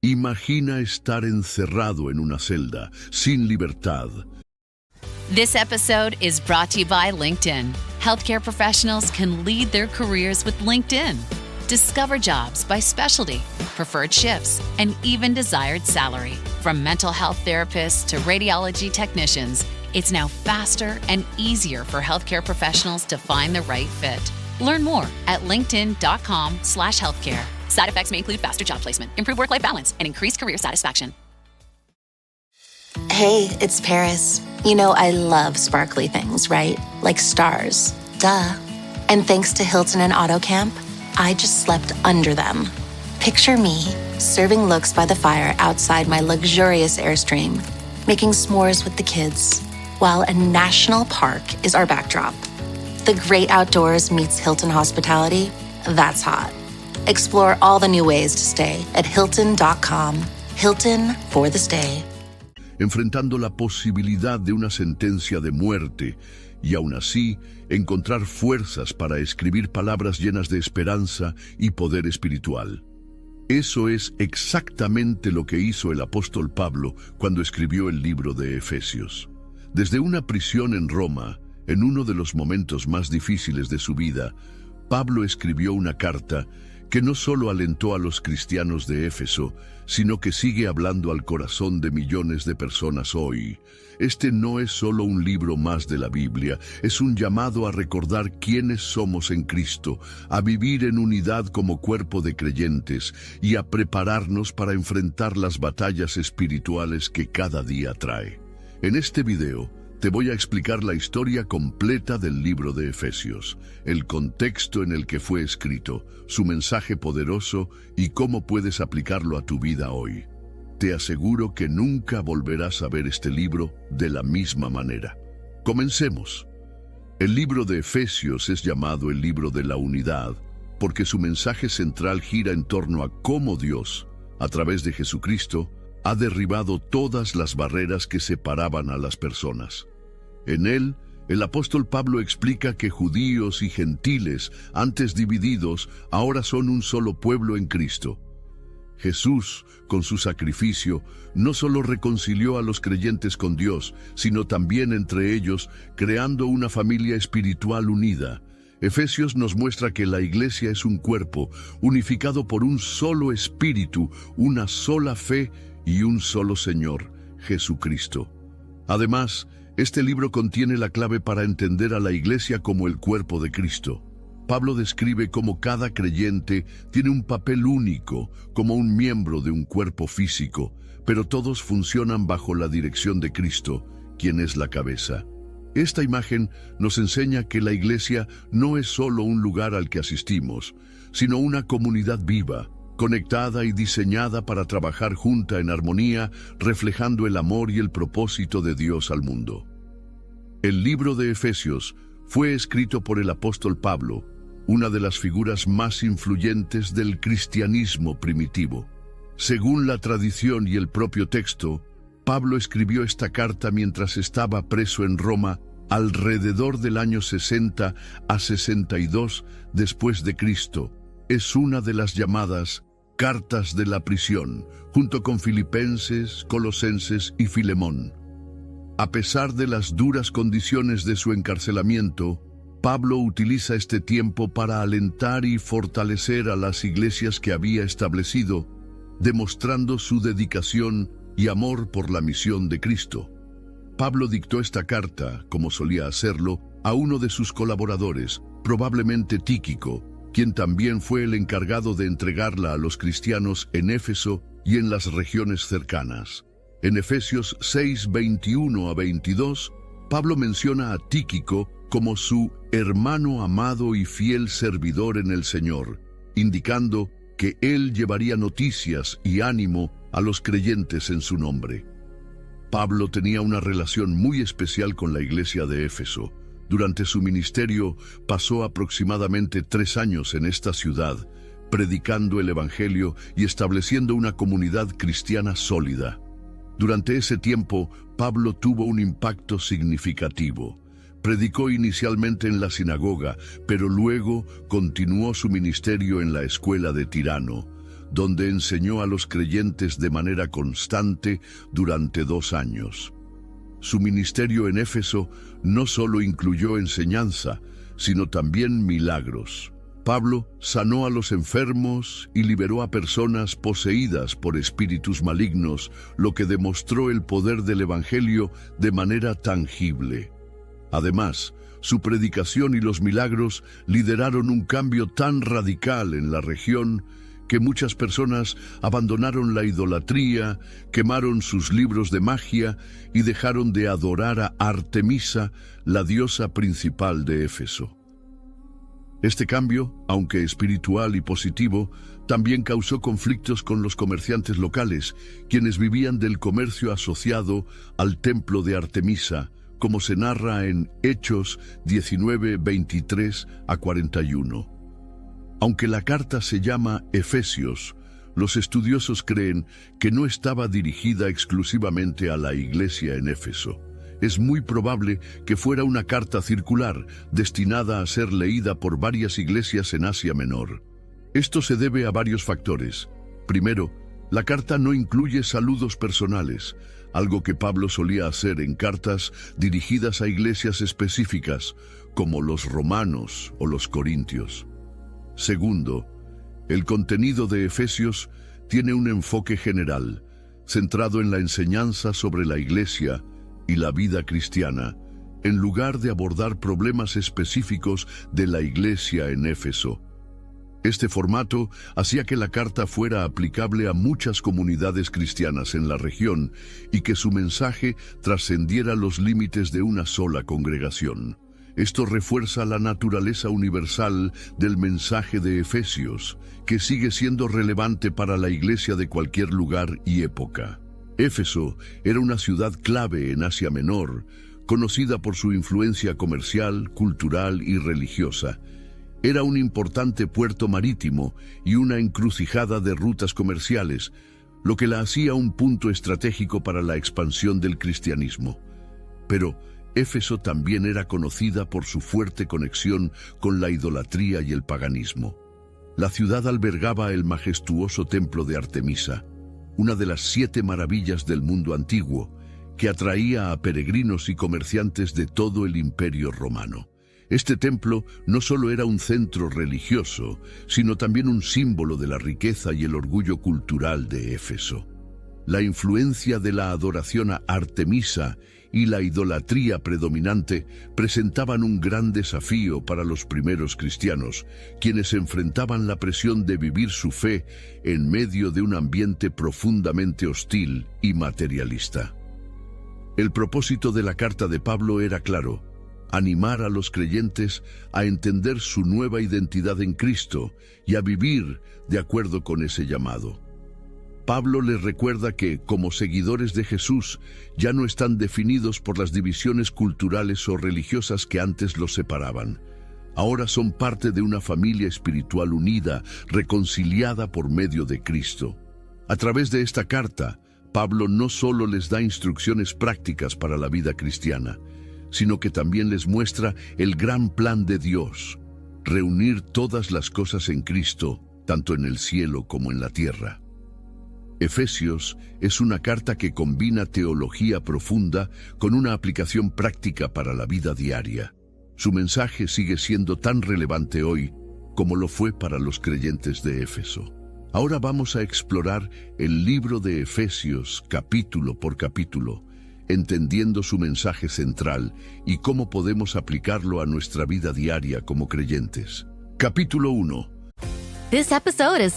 Imagina estar encerrado en una celda, sin libertad. This episode is brought to you by LinkedIn. Healthcare professionals can lead their careers with LinkedIn. Discover jobs by specialty, preferred shifts, and even desired salary. From mental health therapists to radiology technicians, it's now faster and easier for healthcare professionals to find the right fit. Learn more at linkedin.com/healthcare. Side effects may include faster job placement, improved work-life balance, and increased career satisfaction. Hey, it's Paris. You know I love sparkly things, right? Like stars. Duh. And thanks to Hilton and AutoCamp, I just slept under them. Picture me, serving looks by the fire outside my luxurious Airstream, making s'mores with the kids, while a national park is our backdrop. The great outdoors meets Hilton hospitality. That's hot. Explore all the new ways to stay at Hilton.com. Hilton for the stay. Enfrentando la posibilidad de una sentencia de muerte, y aún así encontrar fuerzas para escribir palabras llenas de esperanza y poder espiritual. Eso es exactamente lo que hizo el apóstol Pablo cuando escribió el libro de Efesios. Desde una prisión en Roma, en uno de los momentos más difíciles de su vida, Pablo escribió una carta que no solo alentó a los cristianos de Éfeso, sino que sigue hablando al corazón de millones de personas hoy. Este no es solo un libro más de la Biblia, es un llamado a recordar quiénes somos en Cristo, a vivir en unidad como cuerpo de creyentes y a prepararnos para enfrentar las batallas espirituales que cada día trae. En este video, te voy a explicar la historia completa del libro de Efesios, el contexto en el que fue escrito, su mensaje poderoso y cómo puedes aplicarlo a tu vida hoy. Te aseguro que nunca volverás a ver este libro de la misma manera. Comencemos. El libro de Efesios es llamado el libro de la unidad, porque su mensaje central gira en torno a cómo Dios, a través de Jesucristo, ha derribado todas las barreras que separaban a las personas. En él, el apóstol Pablo explica que judíos y gentiles, antes divididos, ahora son un solo pueblo en Cristo. Jesús, con su sacrificio, no solo reconcilió a los creyentes con Dios, sino también entre ellos, creando una familia espiritual unida. Efesios nos muestra que la iglesia es un cuerpo, unificado por un solo espíritu, una sola fe y un solo Señor, Jesucristo. Además, este libro contiene la clave para entender a la iglesia como el cuerpo de Cristo. Pablo describe cómo cada creyente tiene un papel único, como un miembro de un cuerpo físico, pero todos funcionan bajo la dirección de Cristo, quien es la cabeza. Esta imagen nos enseña que la iglesia no es solo un lugar al que asistimos, sino una comunidad viva, conectada y diseñada para trabajar junta en armonía, reflejando el amor y el propósito de Dios al mundo. El libro de Efesios fue escrito por el apóstol Pablo, una de las figuras más influyentes del cristianismo primitivo. Según la tradición y el propio texto, Pablo escribió esta carta mientras estaba preso en Roma alrededor del año 60 a 62 después de Cristo. Es una de las llamadas cartas de la prisión, junto con Filipenses, Colosenses y Filemón. A pesar de las duras condiciones de su encarcelamiento, Pablo utiliza este tiempo para alentar y fortalecer a las iglesias que había establecido, demostrando su dedicación y amor por la misión de Cristo. Pablo dictó esta carta, como solía hacerlo, a uno de sus colaboradores, probablemente Tíquico, quien también fue el encargado de entregarla a los cristianos en Éfeso y en las regiones cercanas. En Efesios 6, 21 a 22, Pablo menciona a Tíquico como su hermano amado y fiel servidor en el Señor, indicando que él llevaría noticias y ánimo a los creyentes en su nombre. Pablo tenía una relación muy especial con la iglesia de Éfeso. Durante su ministerio pasó aproximadamente 3 años en esta ciudad, predicando el Evangelio y estableciendo una comunidad cristiana sólida. Durante ese tiempo, Pablo tuvo un impacto significativo. Predicó inicialmente en la sinagoga, pero luego continuó su ministerio en la escuela de Tirano, donde enseñó a los creyentes de manera constante durante 2 años. Su ministerio en Éfeso no solo incluyó enseñanza, sino también milagros. Pablo sanó a los enfermos y liberó a personas poseídas por espíritus malignos, lo que demostró el poder del Evangelio de manera tangible. Además, su predicación y los milagros lideraron un cambio tan radical en la región que muchas personas abandonaron la idolatría, quemaron sus libros de magia y dejaron de adorar a Artemisa, la diosa principal de Éfeso. Este cambio, aunque espiritual y positivo, también causó conflictos con los comerciantes locales, quienes vivían del comercio asociado al templo de Artemisa, como se narra en Hechos 19, 23 a 41. Aunque la carta se llama Efesios, los estudiosos creen que no estaba dirigida exclusivamente a la iglesia en Éfeso. Es muy probable que fuera una carta circular, destinada a ser leída por varias iglesias en Asia Menor. Esto se debe a varios factores. Primero, la carta no incluye saludos personales, algo que Pablo solía hacer en cartas dirigidas a iglesias específicas, como los romanos o los corintios. Segundo, el contenido de Efesios tiene un enfoque general, centrado en la enseñanza sobre la iglesia y la vida cristiana, en lugar de abordar problemas específicos de la iglesia en Éfeso. Este formato hacía que la carta fuera aplicable a muchas comunidades cristianas en la región y que su mensaje trascendiera los límites de una sola congregación. Esto refuerza la naturaleza universal del mensaje de Efesios, que sigue siendo relevante para la iglesia de cualquier lugar y época. Éfeso era una ciudad clave en Asia Menor, conocida por su influencia comercial, cultural y religiosa. Era un importante puerto marítimo y una encrucijada de rutas comerciales, lo que la hacía un punto estratégico para la expansión del cristianismo. Pero Éfeso también era conocida por su fuerte conexión con la idolatría y el paganismo. La ciudad albergaba el majestuoso templo de Artemisa, una de las 7 maravillas del mundo antiguo, que atraía a peregrinos y comerciantes de todo el Imperio Romano. Este templo no solo era un centro religioso, sino también un símbolo de la riqueza y el orgullo cultural de Éfeso. La influencia de la adoración a Artemisa y la idolatría predominante presentaban un gran desafío para los primeros cristianos, quienes enfrentaban la presión de vivir su fe en medio de un ambiente profundamente hostil y materialista. El propósito de la carta de Pablo era claro: animar a los creyentes a entender su nueva identidad en Cristo y a vivir de acuerdo con ese llamado. Pablo les recuerda que, como seguidores de Jesús, ya no están definidos por las divisiones culturales o religiosas que antes los separaban. Ahora son parte de una familia espiritual unida, reconciliada por medio de Cristo. A través de esta carta, Pablo no solo les da instrucciones prácticas para la vida cristiana, sino que también les muestra el gran plan de Dios: reunir todas las cosas en Cristo, tanto en el cielo como en la tierra. Efesios es una carta que combina teología profunda con una aplicación práctica para la vida diaria. Su mensaje sigue siendo tan relevante hoy como lo fue para los creyentes de Éfeso. Ahora vamos a explorar el libro de Efesios capítulo por capítulo, entendiendo su mensaje central y cómo podemos aplicarlo a nuestra vida diaria como creyentes. Capítulo 1. This episode is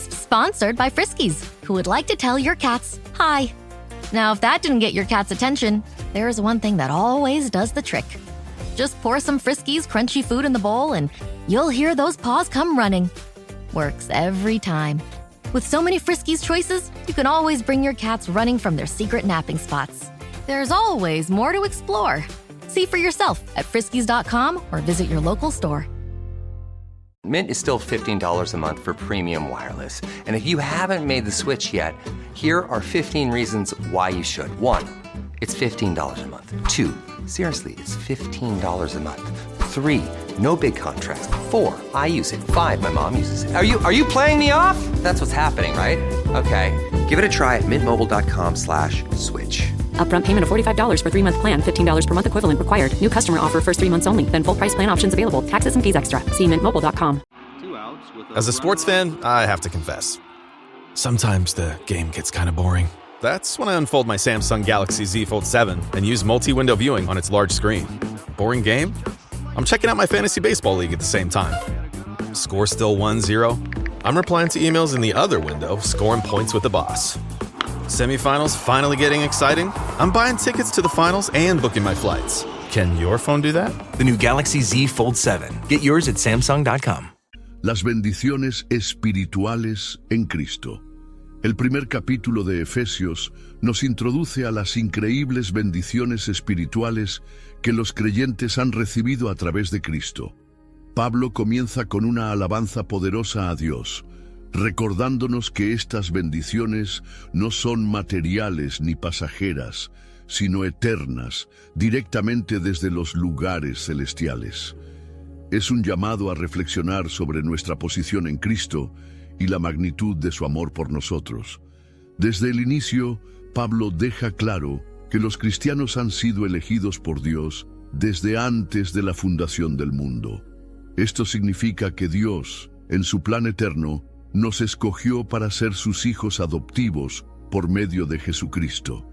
sponsored by Friskies, who would like to tell your cats hi. Now, if that didn't get your cat's attention, there is one thing that always does the trick. Just pour some Friskies crunchy food in the bowl and you'll hear those paws come running. Works every time. With so many Friskies choices, you can always bring your cats running from their secret napping spots. There's always more to explore. See for yourself at Friskies.com or visit your local store. Mint is still $15 a month for premium wireless. And if you haven't made the switch yet, here are 15 reasons why you should. 1, it's $15 a month. 2, seriously, it's $15 a month. 3, No big contracts. 4, I use it. 5, my mom uses it. Are you playing me off? That's what's happening, right? Okay, give it a try at mintmobile.com/switch. Upfront payment of $45 for 3-month plan, $15 per month equivalent required. New customer offer first 3 months only. Then full price plan options available. Taxes and fees extra. See mintmobile.com. As a sports fan, I have to confess. Sometimes the game gets kind of boring. That's when I unfold my Samsung Galaxy Z Fold 7 and use multi-window viewing on its large screen. Boring game? I'm checking out my fantasy baseball league at the same time. Score still 1-0? I'm replying to emails in the other window, scoring points with the boss. Semifinals finally getting exciting? I'm buying tickets to the finals and booking my flights. Can your phone do that? The new Galaxy Z Fold 7. Get yours at Samsung.com. Las bendiciones espirituales en Cristo. El primer capítulo de Efesios nos introduce a las increíbles bendiciones espirituales que los creyentes han recibido a través de Cristo. Pablo comienza con una alabanza poderosa a Dios, recordándonos que estas bendiciones no son materiales ni pasajeras, sino eternas, directamente desde los lugares celestiales. Es un llamado a reflexionar sobre nuestra posición en Cristo y la magnitud de su amor por nosotros. Desde el inicio, Pablo deja claro que los cristianos han sido elegidos por Dios desde antes de la fundación del mundo. Esto significa que Dios, en su plan eterno, nos escogió para ser sus hijos adoptivos por medio de Jesucristo.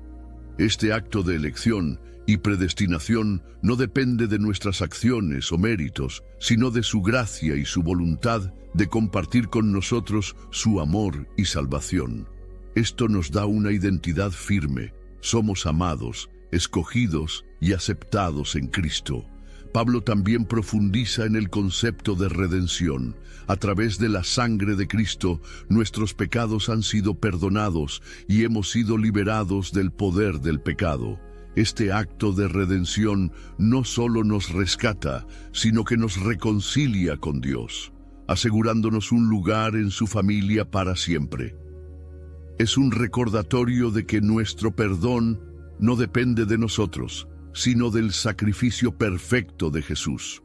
Este acto de elección y predestinación no depende de nuestras acciones o méritos, sino de su gracia y su voluntad de compartir con nosotros su amor y salvación. Esto nos da una identidad firme. Somos amados, escogidos y aceptados en Cristo. Pablo también profundiza en el concepto de redención. A través de la sangre de Cristo, nuestros pecados han sido perdonados y hemos sido liberados del poder del pecado. Este acto de redención no solo nos rescata, sino que nos reconcilia con Dios, asegurándonos un lugar en su familia para siempre. Es un recordatorio de que nuestro perdón no depende de nosotros, sino del sacrificio perfecto de Jesús.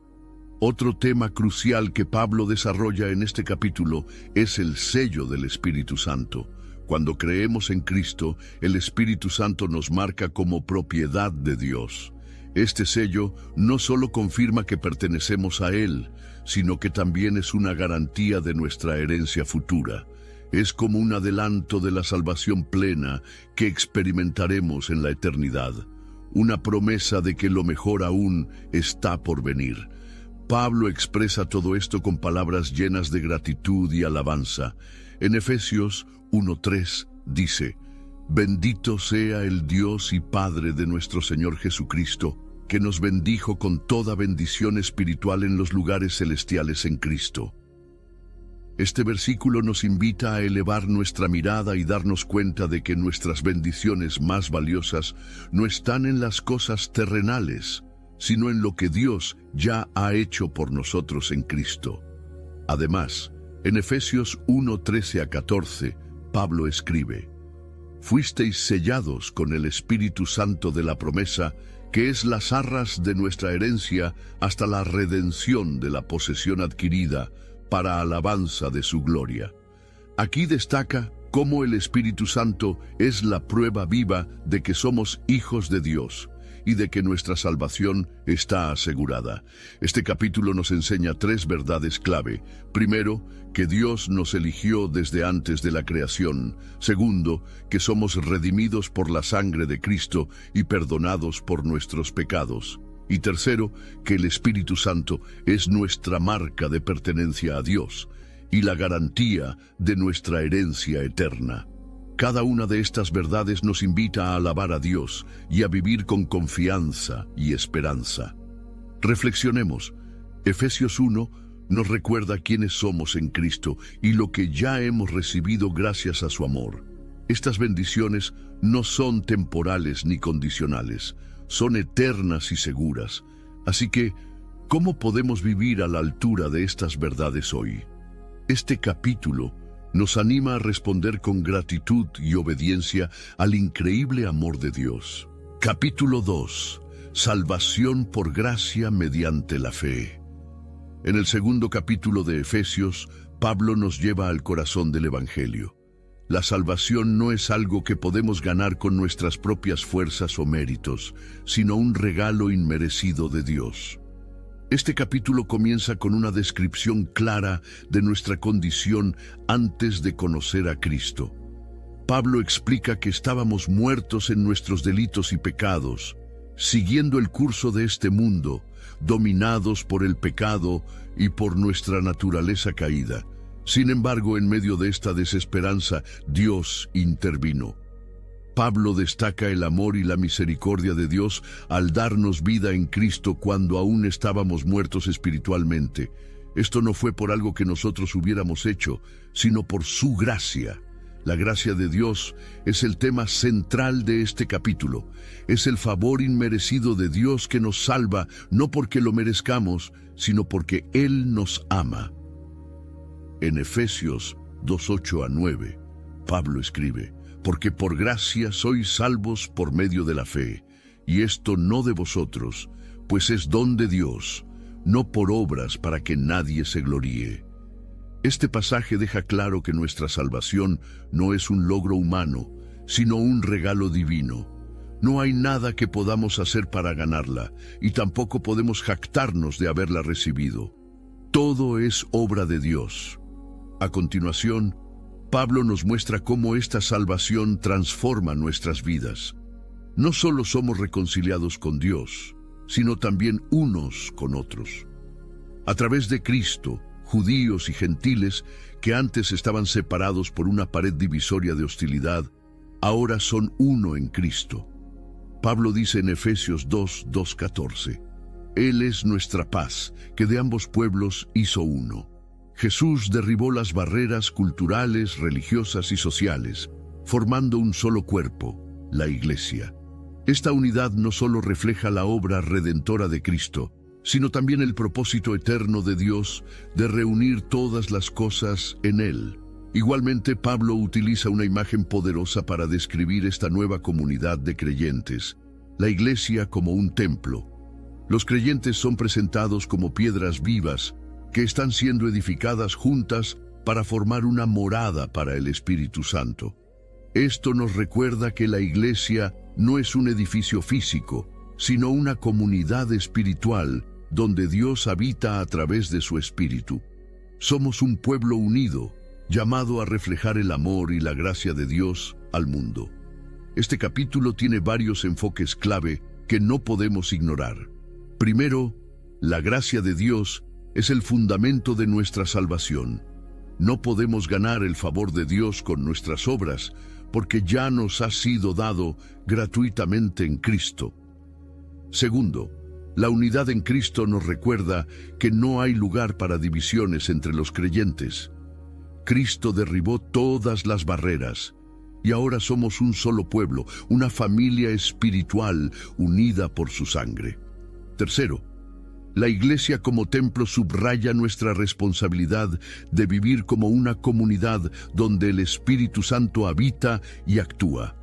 Otro tema crucial que Pablo desarrolla en este capítulo es el sello del Espíritu Santo. Cuando creemos en Cristo, el Espíritu Santo nos marca como propiedad de Dios. Este sello no solo confirma que pertenecemos a Él, sino que también es una garantía de nuestra herencia futura. Es como un adelanto de la salvación plena que experimentaremos en la eternidad. Una promesa de que lo mejor aún está por venir. Pablo expresa todo esto con palabras llenas de gratitud y alabanza. En Efesios 1:3 dice: Bendito sea el Dios y Padre de nuestro Señor Jesucristo, que nos bendijo con toda bendición espiritual en los lugares celestiales en Cristo. Este versículo nos invita a elevar nuestra mirada y darnos cuenta de que nuestras bendiciones más valiosas no están en las cosas terrenales, sino en lo que Dios ya ha hecho por nosotros en Cristo. Además, en Efesios 1:13-14, Pablo escribe: Fuisteis sellados con el Espíritu Santo de la promesa, que es las arras de nuestra herencia hasta la redención de la posesión adquirida, para alabanza de su gloria. Aquí destaca cómo el Espíritu Santo es la prueba viva de que somos hijos de Dios y de que nuestra salvación está asegurada. Este capítulo nos enseña 3 verdades clave. Primero, que Dios nos eligió desde antes de la creación. Segundo, que somos redimidos por la sangre de Cristo y perdonados por nuestros pecados. Y tercero, que el Espíritu Santo es nuestra marca de pertenencia a Dios y la garantía de nuestra herencia eterna. Cada una de estas verdades nos invita a alabar a Dios y a vivir con confianza y esperanza. Reflexionemos. Efesios 1 nos recuerda quiénes somos en Cristo y lo que ya hemos recibido gracias a su amor. Estas bendiciones no son temporales ni condicionales, son eternas y seguras. Así que, ¿cómo podemos vivir a la altura de estas verdades hoy? Este capítulo nos anima a responder con gratitud y obediencia al increíble amor de Dios. Capítulo 2. Salvación por gracia mediante la fe. En el segundo capítulo de Efesios, Pablo nos lleva al corazón del Evangelio. La salvación no es algo que podemos ganar con nuestras propias fuerzas o méritos, sino un regalo inmerecido de Dios. Este capítulo comienza con una descripción clara de nuestra condición antes de conocer a Cristo. Pablo explica que estábamos muertos en nuestros delitos y pecados, siguiendo el curso de este mundo, dominados por el pecado y por nuestra naturaleza caída. Sin embargo, en medio de esta desesperanza, Dios intervino. Pablo destaca el amor y la misericordia de Dios al darnos vida en Cristo cuando aún estábamos muertos espiritualmente. Esto no fue por algo que nosotros hubiéramos hecho, sino por su gracia. La gracia de Dios es el tema central de este capítulo. Es el favor inmerecido de Dios que nos salva, no porque lo merezcamos, sino porque Él nos ama. En Efesios 2:8-9, Pablo escribe: porque por gracia sois salvos por medio de la fe, y esto no de vosotros, pues es don de Dios, no por obras para que nadie se gloríe. Este pasaje deja claro que nuestra salvación no es un logro humano, sino un regalo divino. No hay nada que podamos hacer para ganarla, y tampoco podemos jactarnos de haberla recibido. Todo es obra de Dios. A continuación, Pablo nos muestra cómo esta salvación transforma nuestras vidas. No solo somos reconciliados con Dios, sino también unos con otros. A través de Cristo, judíos y gentiles, que antes estaban separados por una pared divisoria de hostilidad, ahora son uno en Cristo. Pablo dice en Efesios 2:14, Él es nuestra paz, que de ambos pueblos hizo uno. Jesús derribó las barreras culturales, religiosas y sociales, formando un solo cuerpo, la Iglesia. Esta unidad no solo refleja la obra redentora de Cristo, sino también el propósito eterno de Dios de reunir todas las cosas en Él. Igualmente, Pablo utiliza una imagen poderosa para describir esta nueva comunidad de creyentes, la Iglesia como un templo. Los creyentes son presentados como piedras vivas que están siendo edificadas juntas para formar una morada para el Espíritu Santo. Esto nos recuerda que la Iglesia no es un edificio físico, sino una comunidad espiritual donde Dios habita a través de su Espíritu. Somos un pueblo unido, llamado a reflejar el amor y la gracia de Dios al mundo. Este capítulo tiene varios enfoques clave que no podemos ignorar. Primero, la gracia de Dios es el fundamento de nuestra salvación. No podemos ganar el favor de Dios con nuestras obras, porque ya nos ha sido dado gratuitamente en Cristo. Segundo, la unidad en Cristo nos recuerda que no hay lugar para divisiones entre los creyentes. Cristo derribó todas las barreras, y ahora somos un solo pueblo, una familia espiritual unida por su sangre. Tercero, la Iglesia como templo subraya nuestra responsabilidad de vivir como una comunidad donde el Espíritu Santo habita y actúa.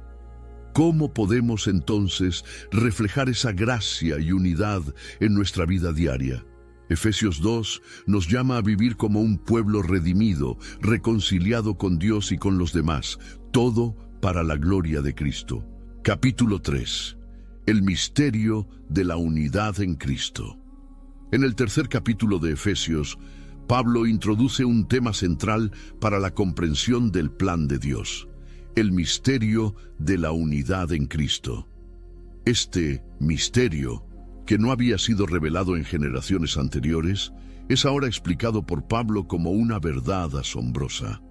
¿Cómo podemos entonces reflejar esa gracia y unidad en nuestra vida diaria? Efesios 2 nos llama a vivir como un pueblo redimido, reconciliado con Dios y con los demás, todo para la gloria de Cristo. Capítulo 3. El misterio de la unidad en Cristo. En el tercer capítulo de Efesios, Pablo introduce un tema central para la comprensión del plan de Dios: el misterio de la unidad en Cristo. Este misterio, que no había sido revelado en generaciones anteriores, es ahora explicado por Pablo como una verdad asombrosa.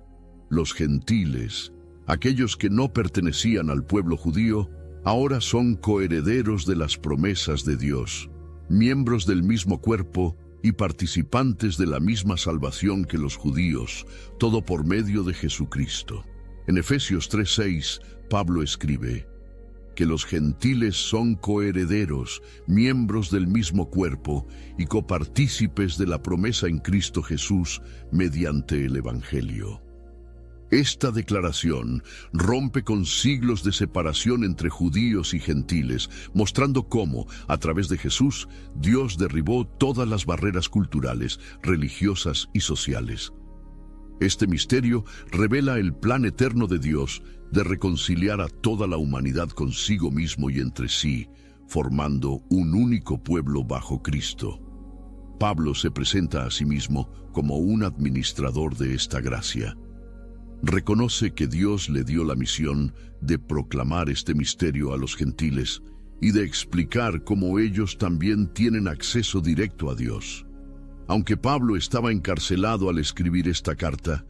Los gentiles, aquellos que no pertenecían al pueblo judío, ahora son coherederos de las promesas de Dios, miembros del mismo cuerpo y participantes de la misma salvación que los judíos, todo por medio de Jesucristo. En Efesios 3:6, Pablo escribe que los gentiles son coherederos, miembros del mismo cuerpo y copartícipes de la promesa en Cristo Jesús mediante el Evangelio. Esta declaración rompe con siglos de separación entre judíos y gentiles, mostrando cómo, a través de Jesús, Dios derribó todas las barreras culturales, religiosas y sociales. Este misterio revela el plan eterno de Dios de reconciliar a toda la humanidad consigo mismo y entre sí, formando un único pueblo bajo Cristo. Pablo se presenta a sí mismo como un administrador de esta gracia. Reconoce que Dios le dio la misión de proclamar este misterio a los gentiles y de explicar cómo ellos también tienen acceso directo a Dios. Aunque Pablo estaba encarcelado al escribir esta carta,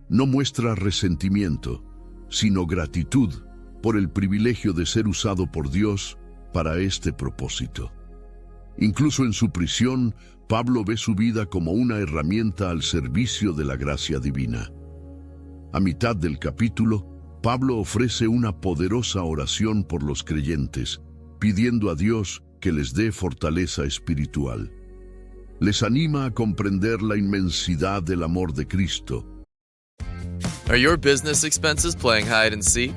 no muestra resentimiento, sino gratitud por el privilegio de ser usado por Dios para este propósito. Incluso en su prisión, Pablo ve su vida como una herramienta al servicio de la gracia divina. A mitad del capítulo, Pablo ofrece una poderosa oración por los creyentes, pidiendo a Dios que les dé fortaleza espiritual. Les anima a comprender la inmensidad del amor de Cristo. Are your business expenses playing hide and seek?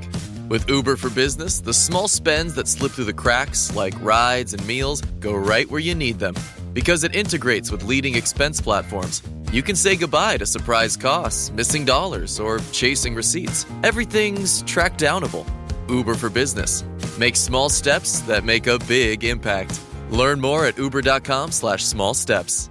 With Uber for Business, the small spends that slip through the cracks, like rides and meals, go right where you need them. Because it integrates with leading expense platforms, you can say goodbye to surprise costs, missing dollars, or chasing receipts. Everything's track downable. Uber for Business. Make small steps that make a big impact. Learn more at uber.com/small steps.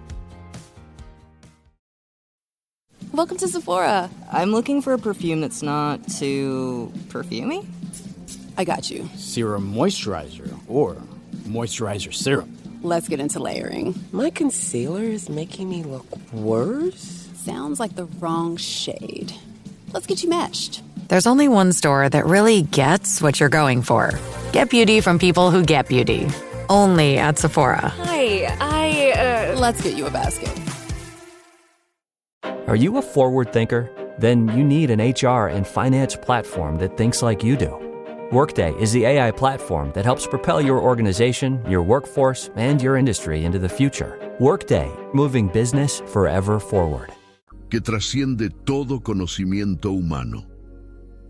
Welcome to Sephora. I'm looking for a perfume that's not too perfumey. I got you. Serum moisturizer or moisturizer serum. Let's get into layering. My concealer is making me look worse. Sounds like the wrong shade. Let's get you matched. There's only one store that really gets what you're going for. Get beauty from people who get beauty. Only at Sephora. Hi, Let's get you a basket. Are you a forward thinker? Then you need an HR and finance platform that thinks like you do. Workday is the AI platform that helps propel your organization, your workforce, and your industry into the future. Workday, moving business forever forward. Que trasciende todo conocimiento humano.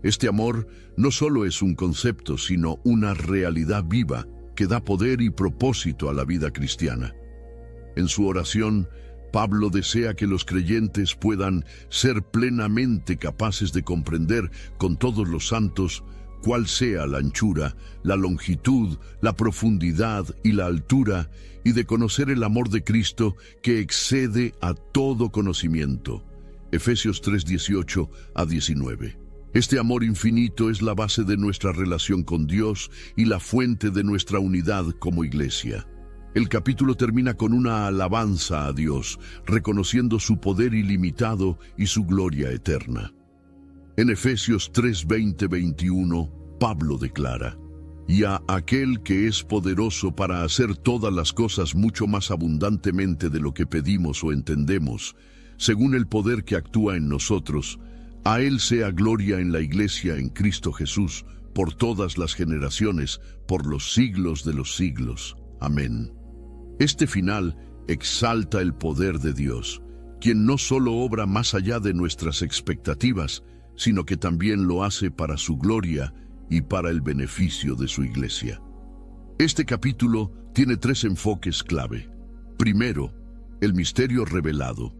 Este amor no solo es un concepto, sino una realidad viva que da poder y propósito a la vida cristiana. En su oración, Pablo desea que los creyentes puedan ser plenamente capaces de comprender con todos los santos cuál sea la anchura, la longitud, la profundidad y la altura, y de conocer el amor de Cristo que excede a todo conocimiento. Efesios 3:18 a 19. Este amor infinito es la base de nuestra relación con Dios y la fuente de nuestra unidad como iglesia. El capítulo termina con una alabanza a Dios, reconociendo su poder ilimitado y su gloria eterna. En Efesios 3:20-21, Pablo declara: «Y a aquel que es poderoso para hacer todas las cosas mucho más abundantemente de lo que pedimos o entendemos, según el poder que actúa en nosotros, a él sea gloria en la Iglesia en Cristo Jesús, por todas las generaciones, por los siglos de los siglos. Amén». Este final exalta el poder de Dios, quien no solo obra más allá de nuestras expectativas, sino que también lo hace para su gloria y para el beneficio de su iglesia. Este capítulo tiene 3 enfoques clave. Primero, el misterio revelado.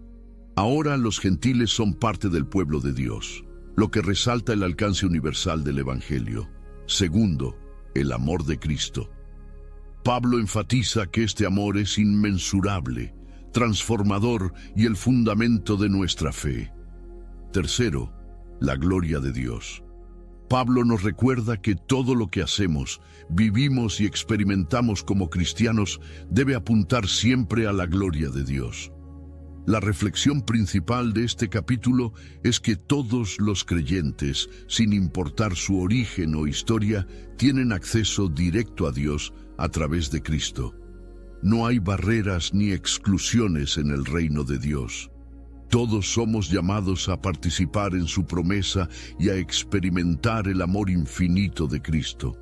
Ahora los gentiles son parte del pueblo de Dios, lo que resalta el alcance universal del Evangelio. Segundo, el amor de Cristo. Pablo enfatiza que este amor es inmensurable, transformador y el fundamento de nuestra fe. Tercero, la gloria de Dios. Pablo nos recuerda que todo lo que hacemos, vivimos y experimentamos como cristianos debe apuntar siempre a la gloria de Dios. La reflexión principal de este capítulo es que todos los creyentes, sin importar su origen o historia, tienen acceso directo a Dios a través de Cristo. No hay barreras ni exclusiones en el reino de Dios. Todos somos llamados a participar en su promesa y a experimentar el amor infinito de Cristo.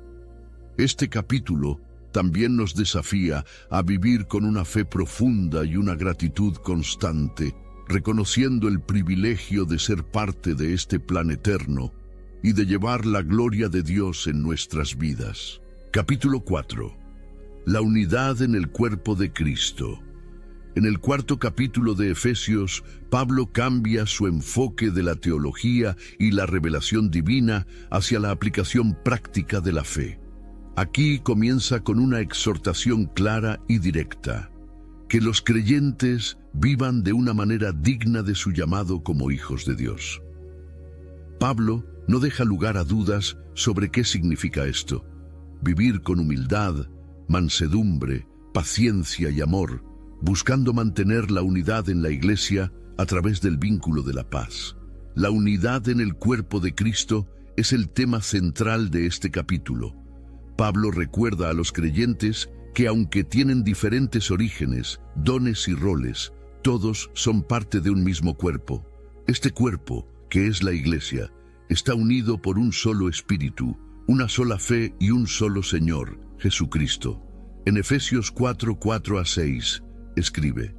Este capítulo también nos desafía a vivir con una fe profunda y una gratitud constante, reconociendo el privilegio de ser parte de este plan eterno y de llevar la gloria de Dios en nuestras vidas. Capítulo 4. La unidad en el cuerpo de Cristo. En el cuarto capítulo de Efesios, Pablo cambia su enfoque de la teología y la revelación divina hacia la aplicación práctica de la fe. Aquí comienza con una exhortación clara y directa: que los creyentes vivan de una manera digna de su llamado como hijos de Dios. Pablo no deja lugar a dudas sobre qué significa esto: vivir con humildad, mansedumbre, paciencia y amor, buscando mantener la unidad en la Iglesia a través del vínculo de la paz. La unidad en el cuerpo de Cristo es el tema central de este capítulo. Pablo recuerda a los creyentes que aunque tienen diferentes orígenes, dones y roles, todos son parte de un mismo cuerpo. Este cuerpo, que es la Iglesia, está unido por un solo espíritu, una sola fe y un solo Señor, Jesucristo. En Efesios 4:4-6, escribe: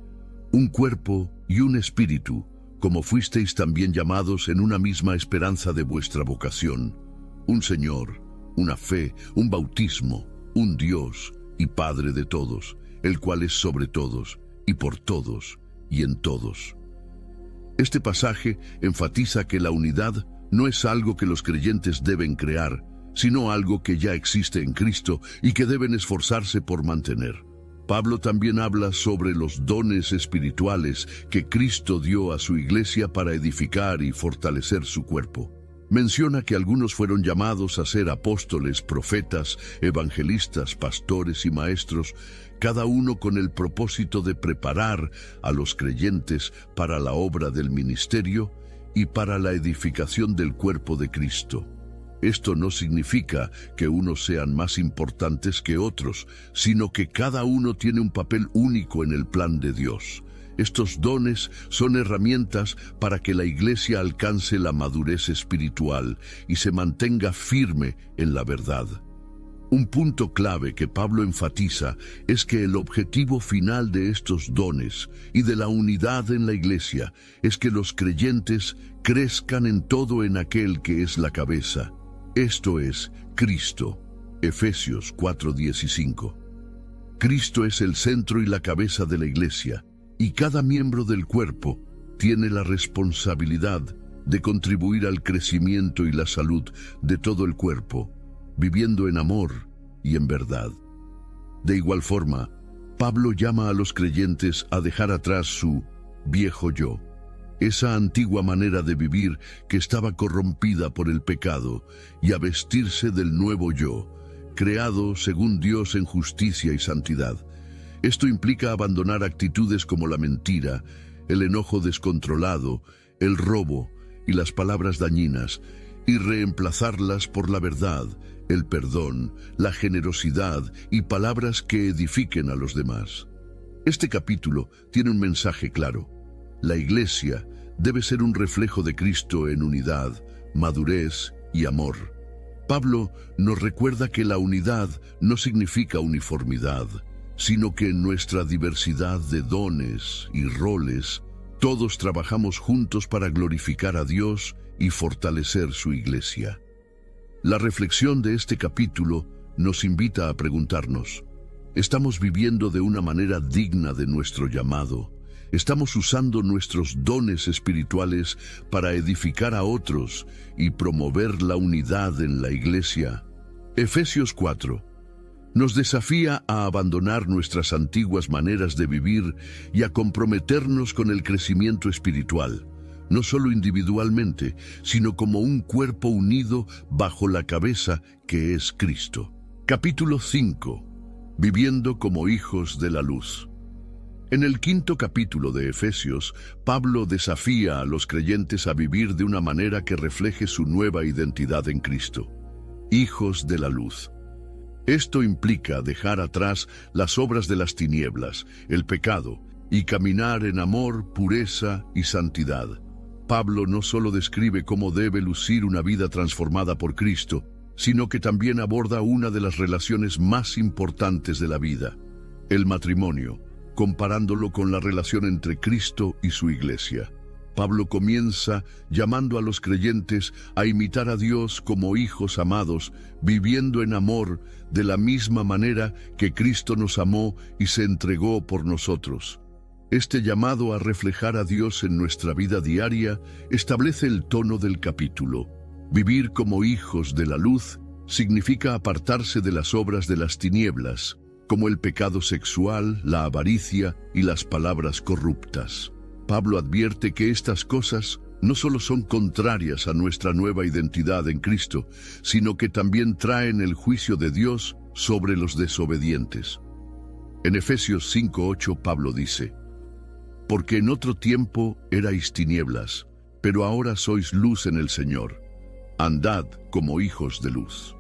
un cuerpo y un espíritu, como fuisteis también llamados en una misma esperanza de vuestra vocación. Un Señor, una fe, un bautismo, un Dios y Padre de todos, el cual es sobre todos, y por todos, y en todos. Este pasaje enfatiza que la unidad no es algo que los creyentes deben crear, sino algo que ya existe en Cristo y que deben esforzarse por mantener. Pablo también habla sobre los dones espirituales que Cristo dio a su Iglesia para edificar y fortalecer su cuerpo. Menciona que algunos fueron llamados a ser apóstoles, profetas, evangelistas, pastores y maestros, cada uno con el propósito de preparar a los creyentes para la obra del ministerio y para la edificación del cuerpo de Cristo. Esto no significa que unos sean más importantes que otros, sino que cada uno tiene un papel único en el plan de Dios. Estos dones son herramientas para que la Iglesia alcance la madurez espiritual y se mantenga firme en la verdad. Un punto clave que Pablo enfatiza es que el objetivo final de estos dones y de la unidad en la Iglesia es que los creyentes crezcan en todo en aquel que es la cabeza. Esto es Cristo. Efesios 4:15. Cristo es el centro y la cabeza de la Iglesia, y cada miembro del cuerpo tiene la responsabilidad de contribuir al crecimiento y la salud de todo el cuerpo, viviendo en amor y en verdad. De igual forma, Pablo llama a los creyentes a dejar atrás su viejo yo, esa antigua manera de vivir que estaba corrompida por el pecado, y a vestirse del nuevo yo, creado según Dios en justicia y santidad. Esto implica abandonar actitudes como la mentira, el enojo descontrolado, el robo y las palabras dañinas, y reemplazarlas por la verdad, el perdón, la generosidad y palabras que edifiquen a los demás. Este capítulo tiene un mensaje claro. La Iglesia debe ser un reflejo de Cristo en unidad, madurez y amor. Pablo nos recuerda que la unidad no significa uniformidad, sino que en nuestra diversidad de dones y roles, todos trabajamos juntos para glorificar a Dios y fortalecer su Iglesia. La reflexión de este capítulo nos invita a preguntarnos: ¿estamos viviendo de una manera digna de nuestro llamado? ¿Estamos usando nuestros dones espirituales para edificar a otros y promover la unidad en la Iglesia? Efesios 4 nos desafía a abandonar nuestras antiguas maneras de vivir y a comprometernos con el crecimiento espiritual, no solo individualmente, sino como un cuerpo unido bajo la cabeza que es Cristo. Capítulo 5. Viviendo como hijos de la luz. En el quinto capítulo de Efesios, Pablo desafía a los creyentes a vivir de una manera que refleje su nueva identidad en Cristo. Hijos de la luz. Esto implica dejar atrás las obras de las tinieblas, el pecado, y caminar en amor, pureza y santidad. Pablo no solo describe cómo debe lucir una vida transformada por Cristo, sino que también aborda una de las relaciones más importantes de la vida, el matrimonio, comparándolo con la relación entre Cristo y su iglesia. Pablo comienza llamando a los creyentes a imitar a Dios como hijos amados, viviendo en amor de la misma manera que Cristo nos amó y se entregó por nosotros. Este llamado a reflejar a Dios en nuestra vida diaria establece el tono del capítulo. Vivir como hijos de la luz significa apartarse de las obras de las tinieblas, como el pecado sexual, la avaricia y las palabras corruptas. Pablo advierte que estas cosas no solo son contrarias a nuestra nueva identidad en Cristo, sino que también traen el juicio de Dios sobre los desobedientes. En Efesios 5:8 Pablo dice: «Porque en otro tiempo erais tinieblas, pero ahora sois luz en el Señor. Andad como hijos de luz».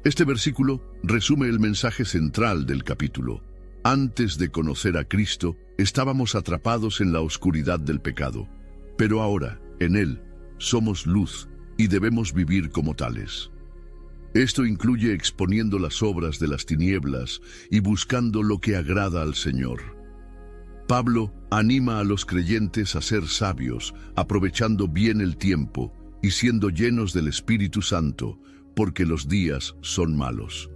Este versículo resume el mensaje central del capítulo. Antes de conocer a Cristo, estábamos atrapados en la oscuridad del pecado, pero ahora, en Él, somos luz y debemos vivir como tales. Esto incluye exponiendo las obras de las tinieblas y buscando lo que agrada al Señor. Pablo anima a los creyentes a ser sabios, aprovechando bien el tiempo y siendo llenos del Espíritu Santo, porque los días son malos.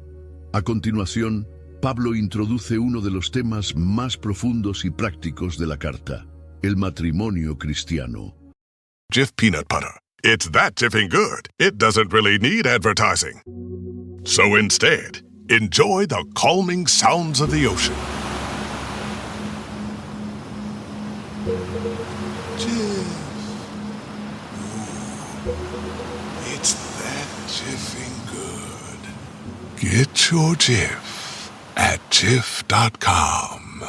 A continuación, Pablo introduce uno de los temas más profundos y prácticos de la carta, el matrimonio cristiano. Jif peanut butter. It's that jiffing good, it doesn't really need advertising. So instead, enjoy the calming sounds of the ocean. Jif. Ooh, it's that jiffing good. Get your Jif at Jif.com.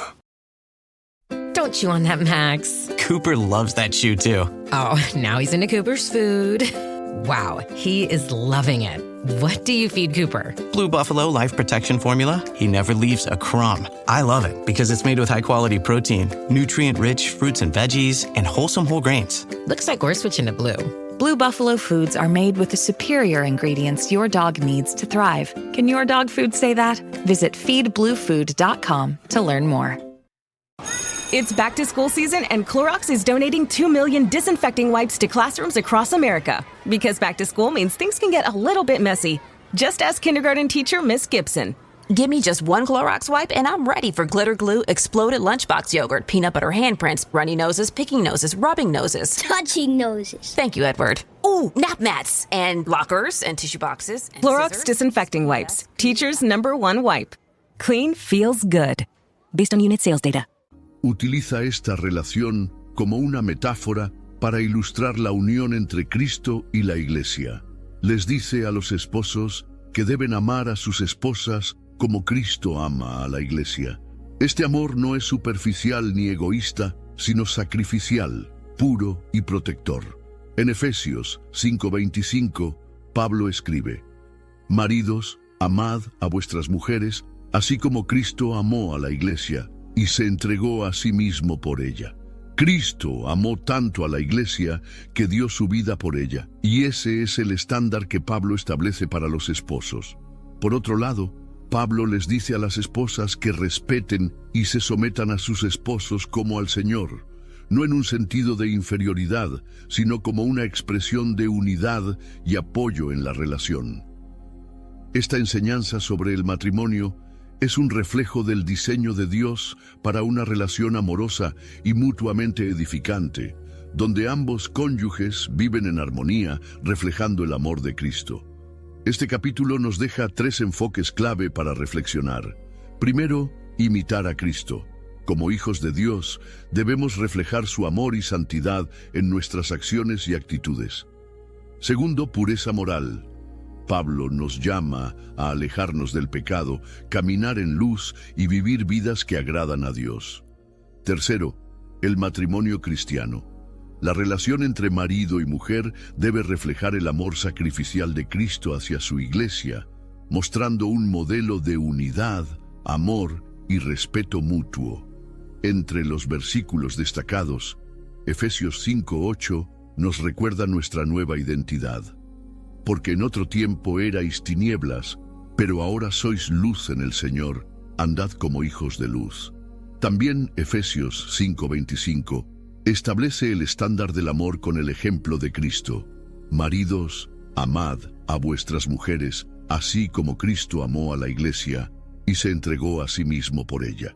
Don't chew on that, Max. Cooper loves that chew, too. Oh, now he's into Cooper's food. Wow, he is loving it. What do you feed Cooper? Blue Buffalo Life Protection Formula. He never leaves a crumb. I love it because it's made with high-quality protein, nutrient-rich fruits and veggies, and wholesome whole grains. Looks like we're switching to Blue. Blue Buffalo foods are made with the superior ingredients your dog needs to thrive. Can your dog food say that? Visit feedbluefood.com to learn more. It's back to school season and Clorox is donating 2 million disinfecting wipes to classrooms across America. Because back to school means things can get a little bit messy. Just ask kindergarten teacher Miss Gibson. Give me just one Clorox wipe and I'm ready for glitter glue, exploded lunchbox yogurt, peanut butter handprints, runny noses, picking noses, rubbing noses. Touching noses. Thank you, Edward. Ooh, nap mats and lockers and tissue boxes. And Clorox scissors. disinfecting wipes. Teacher's #1 wipe. Clean feels good. Based on unit sales data. Utiliza esta relación como una metáfora para ilustrar la unión entre Cristo y la Iglesia. Les dice a los esposos que deben amar a sus esposas como Cristo ama a la Iglesia. Este amor no es superficial ni egoísta, sino sacrificial, puro y protector. En Efesios 5:25, Pablo escribe: «Maridos, amad a vuestras mujeres, así como Cristo amó a la Iglesia, y se entregó a sí mismo por ella». Cristo amó tanto a la Iglesia que dio su vida por ella, y ese es el estándar que Pablo establece para los esposos. Por otro lado, Pablo les dice a las esposas que respeten y se sometan a sus esposos como al Señor, no en un sentido de inferioridad, sino como una expresión de unidad y apoyo en la relación. Esta enseñanza sobre el matrimonio es un reflejo del diseño de Dios para una relación amorosa y mutuamente edificante, donde ambos cónyuges viven en armonía, reflejando el amor de Cristo. Este capítulo nos deja 3 enfoques clave para reflexionar. Primero, imitar a Cristo. Como hijos de Dios, debemos reflejar su amor y santidad en nuestras acciones y actitudes. Segundo, pureza moral. Pablo nos llama a alejarnos del pecado, caminar en luz y vivir vidas que agradan a Dios. Tercero, el matrimonio cristiano. La relación entre marido y mujer debe reflejar el amor sacrificial de Cristo hacia su Iglesia, mostrando un modelo de unidad, amor y respeto mutuo. Entre los versículos destacados, Efesios 5:8 nos recuerda nuestra nueva identidad. Porque en otro tiempo erais tinieblas, pero ahora sois luz en el Señor, andad como hijos de luz. También Efesios 5:25 establece el estándar del amor con el ejemplo de Cristo. Maridos, amad a vuestras mujeres, así como Cristo amó a la Iglesia y se entregó a sí mismo por ella.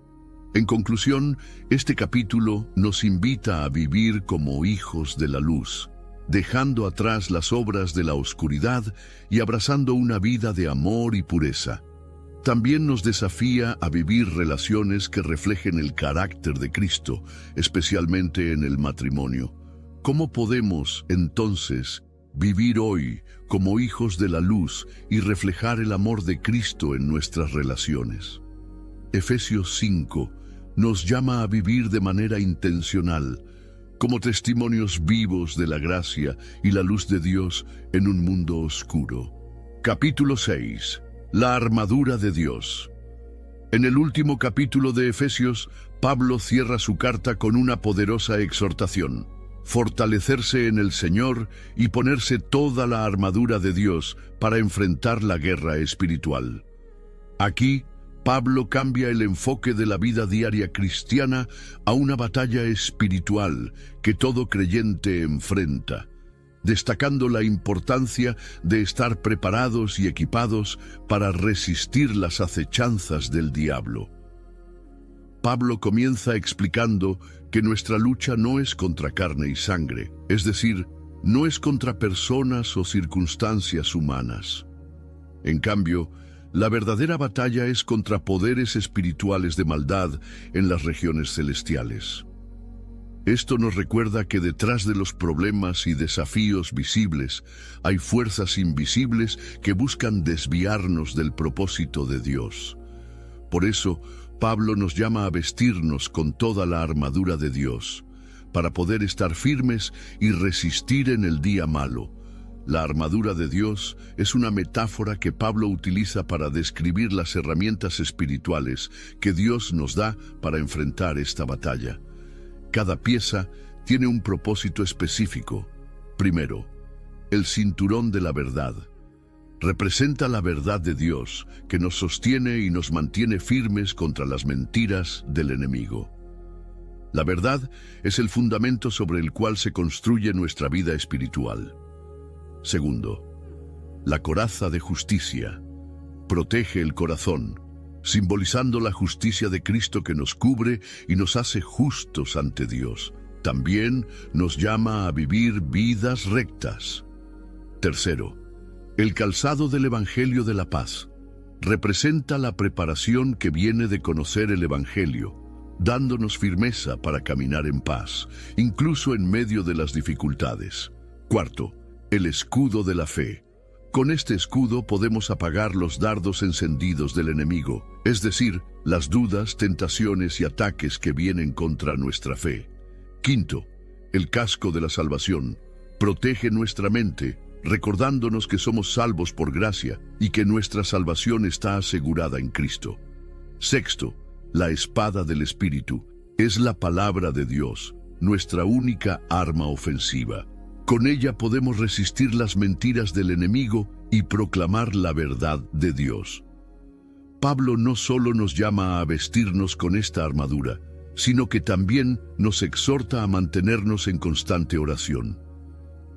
En conclusión, este capítulo nos invita a vivir como hijos de la luz, dejando atrás las obras de la oscuridad y abrazando una vida de amor y pureza. También nos desafía a vivir relaciones que reflejen el carácter de Cristo, especialmente en el matrimonio. ¿Cómo podemos, entonces, vivir hoy como hijos de la luz y reflejar el amor de Cristo en nuestras relaciones? Efesios 5 nos llama a vivir de manera intencional, como testimonios vivos de la gracia y la luz de Dios en un mundo oscuro. Capítulo 6. La armadura de Dios. En el último capítulo de Efesios, Pablo cierra su carta con una poderosa exhortación: fortalecerse en el Señor y ponerse toda la armadura de Dios para enfrentar la guerra espiritual. Aquí, Pablo cambia el enfoque de la vida diaria cristiana a una batalla espiritual que todo creyente enfrenta, destacando la importancia de estar preparados y equipados para resistir las acechanzas del diablo. Pablo comienza explicando que nuestra lucha no es contra carne y sangre, es decir, no es contra personas o circunstancias humanas. En cambio, la verdadera batalla es contra poderes espirituales de maldad en las regiones celestiales. Esto nos recuerda que detrás de los problemas y desafíos visibles hay fuerzas invisibles que buscan desviarnos del propósito de Dios. Por eso, Pablo nos llama a vestirnos con toda la armadura de Dios, para poder estar firmes y resistir en el día malo. La armadura de Dios es una metáfora que Pablo utiliza para describir las herramientas espirituales que Dios nos da para enfrentar esta batalla. Cada pieza tiene un propósito específico. Primero, el cinturón de la verdad. Representa la verdad de Dios, que nos sostiene y nos mantiene firmes contra las mentiras del enemigo. La verdad es el fundamento sobre el cual se construye nuestra vida espiritual. Segundo, la coraza de justicia. Protege el corazón, simbolizando la justicia de Cristo que nos cubre y nos hace justos ante Dios. También nos llama a vivir vidas rectas. Tercero, el calzado del Evangelio de la paz. Representa la preparación que viene de conocer el Evangelio, dándonos firmeza para caminar en paz, incluso en medio de las dificultades. Cuarto, el escudo de la fe. Con este escudo podemos apagar los dardos encendidos del enemigo, es decir, las dudas, tentaciones y ataques que vienen contra nuestra fe. Quinto, el casco de la salvación. Protege nuestra mente, recordándonos que somos salvos por gracia y que nuestra salvación está asegurada en Cristo. Sexto, la espada del Espíritu. Es la palabra de Dios, nuestra única arma ofensiva. Con ella podemos resistir las mentiras del enemigo y proclamar la verdad de Dios. Pablo no solo nos llama a vestirnos con esta armadura, sino que también nos exhorta a mantenernos en constante oración.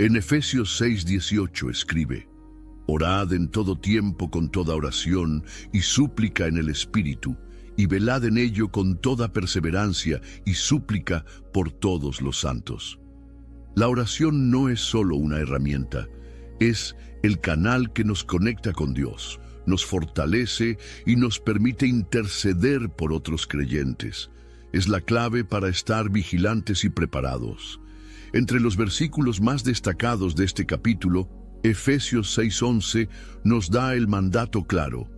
En Efesios 6:18 escribe: orad en todo tiempo con toda oración y súplica en el Espíritu, y velad en ello con toda perseverancia y súplica por todos los santos. La oración no es solo una herramienta, es el canal que nos conecta con Dios, nos fortalece y nos permite interceder por otros creyentes. Es la clave para estar vigilantes y preparados. Entre los versículos más destacados de este capítulo, Efesios 6:11 nos da el mandato claro: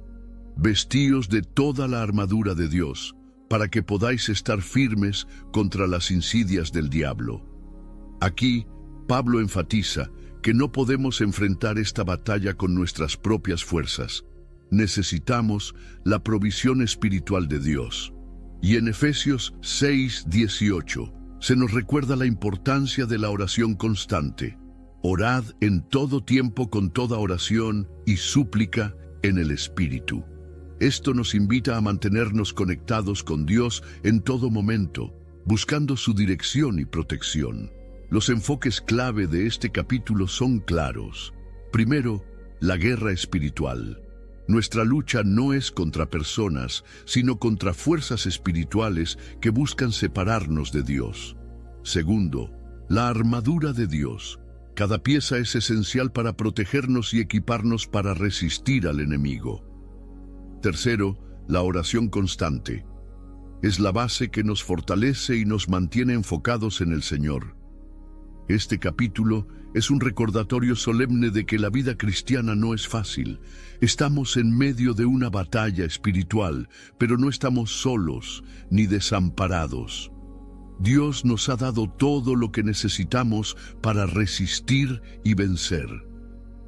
vestíos de toda la armadura de Dios, para que podáis estar firmes contra las insidias del diablo. Aquí, Pablo enfatiza que no podemos enfrentar esta batalla con nuestras propias fuerzas. Necesitamos la provisión espiritual de Dios. Y en Efesios 6:18 se nos recuerda la importancia de la oración constante. Orad en todo tiempo con toda oración y súplica en el Espíritu. Esto nos invita a mantenernos conectados con Dios en todo momento, buscando su dirección y protección. Los enfoques clave de este capítulo son claros. Primero, la guerra espiritual. Nuestra lucha no es contra personas, sino contra fuerzas espirituales que buscan separarnos de Dios. Segundo, la armadura de Dios. Cada pieza es esencial para protegernos y equiparnos para resistir al enemigo. Tercero, la oración constante. Es la base que nos fortalece y nos mantiene enfocados en el Señor. Este capítulo es un recordatorio solemne de que la vida cristiana no es fácil. Estamos en medio de una batalla espiritual, pero no estamos solos ni desamparados. Dios nos ha dado todo lo que necesitamos para resistir y vencer.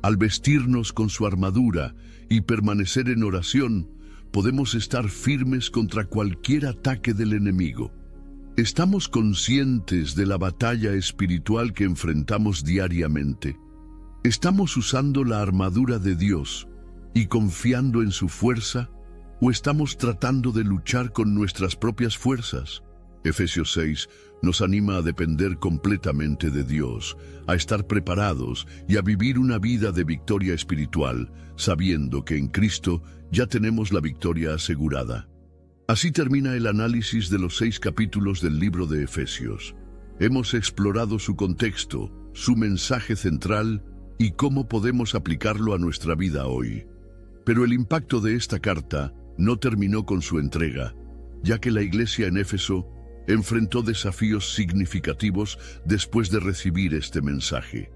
Al vestirnos con su armadura y permanecer en oración, podemos estar firmes contra cualquier ataque del enemigo. ¿Estamos conscientes de la batalla espiritual que enfrentamos diariamente? ¿Estamos usando la armadura de Dios y confiando en su fuerza? ¿O estamos tratando de luchar con nuestras propias fuerzas? Efesios 6 nos anima a depender completamente de Dios, a estar preparados y a vivir una vida de victoria espiritual, sabiendo que en Cristo ya tenemos la victoria asegurada. Así termina el análisis de los 6 capítulos del libro de Efesios. Hemos explorado su contexto, su mensaje central y cómo podemos aplicarlo a nuestra vida hoy. Pero el impacto de esta carta no terminó con su entrega, ya que la iglesia en Éfeso enfrentó desafíos significativos después de recibir este mensaje.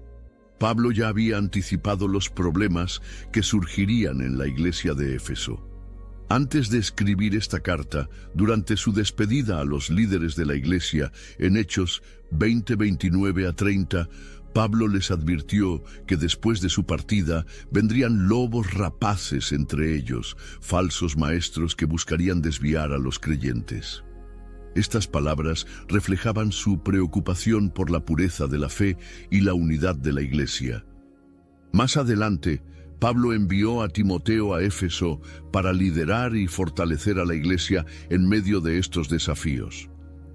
Pablo ya había anticipado los problemas que surgirían en la iglesia de Éfeso. Antes de escribir esta carta, durante su despedida a los líderes de la iglesia, en Hechos 20:29-30, Pablo les advirtió que después de su partida vendrían lobos rapaces entre ellos, falsos maestros que buscarían desviar a los creyentes. Estas palabras reflejaban su preocupación por la pureza de la fe y la unidad de la iglesia. Más adelante, Pablo envió a Timoteo a Éfeso para liderar y fortalecer a la iglesia en medio de estos desafíos.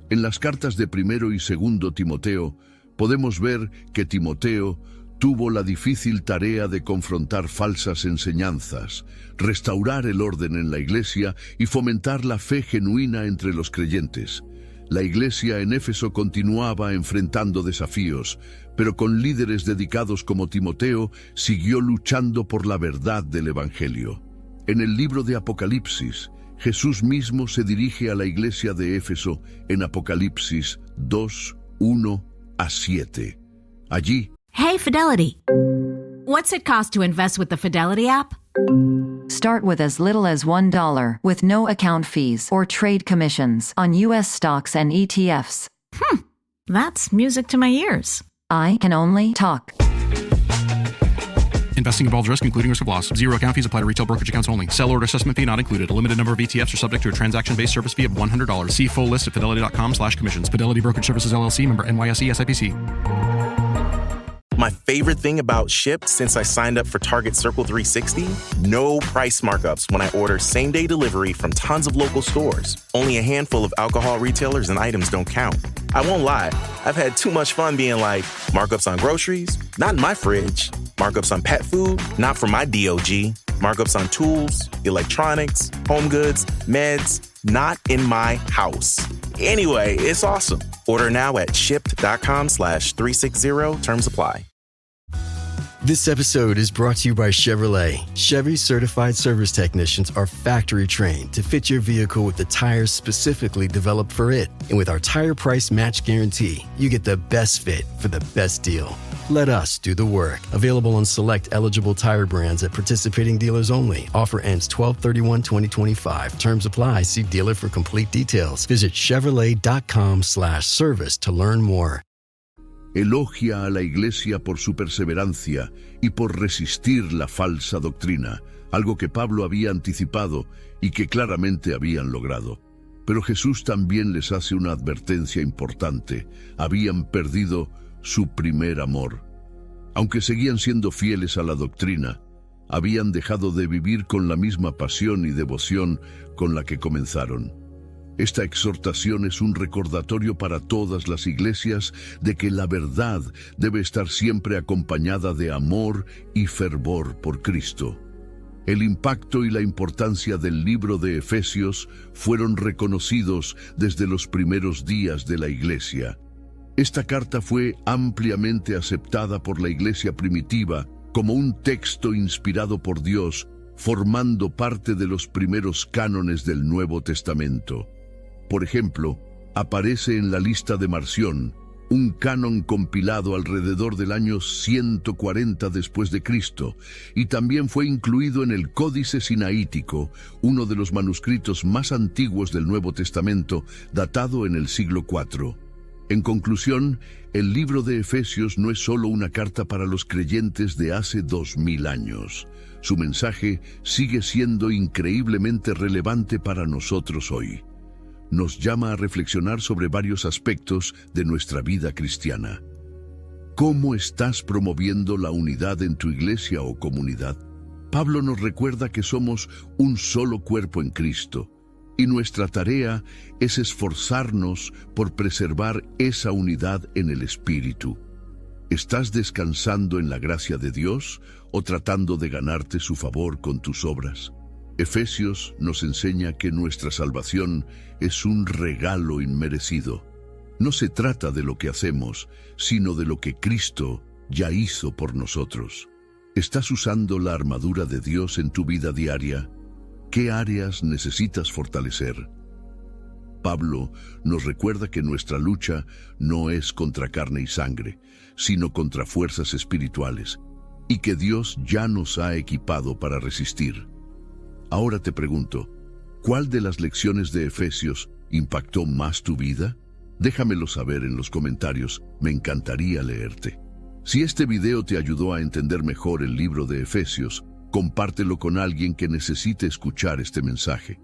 En las cartas de 1 y 2 Timoteo, podemos ver que Timoteo tuvo la difícil tarea de confrontar falsas enseñanzas, restaurar el orden en la iglesia y fomentar la fe genuina entre los creyentes. La iglesia en Éfeso continuaba enfrentando desafíos, pero con líderes dedicados como Timoteo, siguió luchando por la verdad del Evangelio. En el libro de Apocalipsis, Jesús mismo se dirige a la iglesia de Éfeso en Apocalipsis 2:1-7. Allí, Hey, Fidelity. What's it cost to invest with the Fidelity app? Start with as little as $1 with no account fees or trade commissions on U.S. stocks and ETFs. That's music to my ears. I can only talk. Investing involves risk, including risk of loss. Zero account fees apply to retail brokerage accounts only. Sell order assessment fee not included. A limited number of ETFs are subject to a transaction-based service fee of $100. See full list at fidelity.com/commissions. Fidelity Brokerage Services, LLC, member NYSE, SIPC. My favorite thing about Shipt since I signed up for Target Circle 360? No price markups when I order same-day delivery from tons of local stores. Only a handful of alcohol retailers and items don't count. I won't lie, I've had too much fun being like, markups on groceries? Not in my fridge. Markups on pet food? Not for my DOG. Markups on tools, electronics, home goods, meds? Not in my house. Anyway, it's awesome. Order now at shipt.com/360. Terms apply. This episode is brought to you by Chevrolet. Chevy certified service technicians are factory trained to fit your vehicle with the tires specifically developed for it. And with our tire price match guarantee, you get the best fit for the best deal. Let us do the work. Available on select eligible tire brands at participating dealers only. Offer ends 12/31/2025. Terms apply. See dealer for complete details. Visit Chevrolet.com/service to learn more. Elogia a la iglesia por su perseverancia y por resistir la falsa doctrina, algo que Pablo había anticipado y que claramente habían logrado. Pero Jesús también les hace una advertencia importante. Habían perdido su primer amor. Aunque seguían siendo fieles a la doctrina, habían dejado de vivir con la misma pasión y devoción con la que comenzaron. Esta exhortación es un recordatorio para todas las iglesias de que la verdad debe estar siempre acompañada de amor y fervor por Cristo. El impacto y la importancia del libro de Efesios fueron reconocidos desde los primeros días de la iglesia. Esta carta fue ampliamente aceptada por la iglesia primitiva como un texto inspirado por Dios, formando parte de los primeros cánones del Nuevo Testamento. Por ejemplo, aparece en la lista de Marción, un canon compilado alrededor del año 140 después de Cristo, y también fue incluido en el Códice Sinaítico, uno de los manuscritos más antiguos del Nuevo Testamento, datado en el siglo IV. En conclusión, el libro de Efesios no es solo una carta para los creyentes de hace 2000 años. Su mensaje sigue siendo increíblemente relevante para nosotros hoy. Nos llama a reflexionar sobre varios aspectos de nuestra vida cristiana. ¿Cómo estás promoviendo la unidad en tu iglesia o comunidad? Pablo nos recuerda que somos un solo cuerpo en Cristo, y nuestra tarea es esforzarnos por preservar esa unidad en el Espíritu. ¿Estás descansando en la gracia de Dios o tratando de ganarte su favor con tus obras? Efesios nos enseña que nuestra salvación es un regalo inmerecido. No se trata de lo que hacemos, sino de lo que Cristo ya hizo por nosotros. ¿Estás usando la armadura de Dios en tu vida diaria? ¿Qué áreas necesitas fortalecer? Pablo nos recuerda que nuestra lucha no es contra carne y sangre, sino contra fuerzas espirituales, y que Dios ya nos ha equipado para resistir. Ahora te pregunto, ¿cuál de las lecciones de Efesios impactó más tu vida? Déjamelo saber en los comentarios, me encantaría leerte. Si este video te ayudó a entender mejor el libro de Efesios, compártelo con alguien que necesite escuchar este mensaje.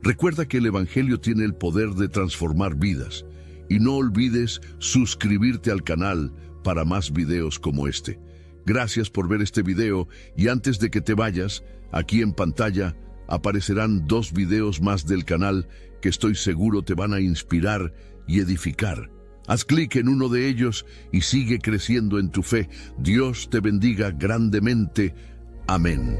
Recuerda que el Evangelio tiene el poder de transformar vidas, y no olvides suscribirte al canal para más videos como este. Gracias por ver este video, y antes de que te vayas, aquí en pantalla aparecerán 2 videos más del canal que estoy seguro te van a inspirar y edificar. Haz clic en uno de ellos y sigue creciendo en tu fe. Dios te bendiga grandemente. Amén.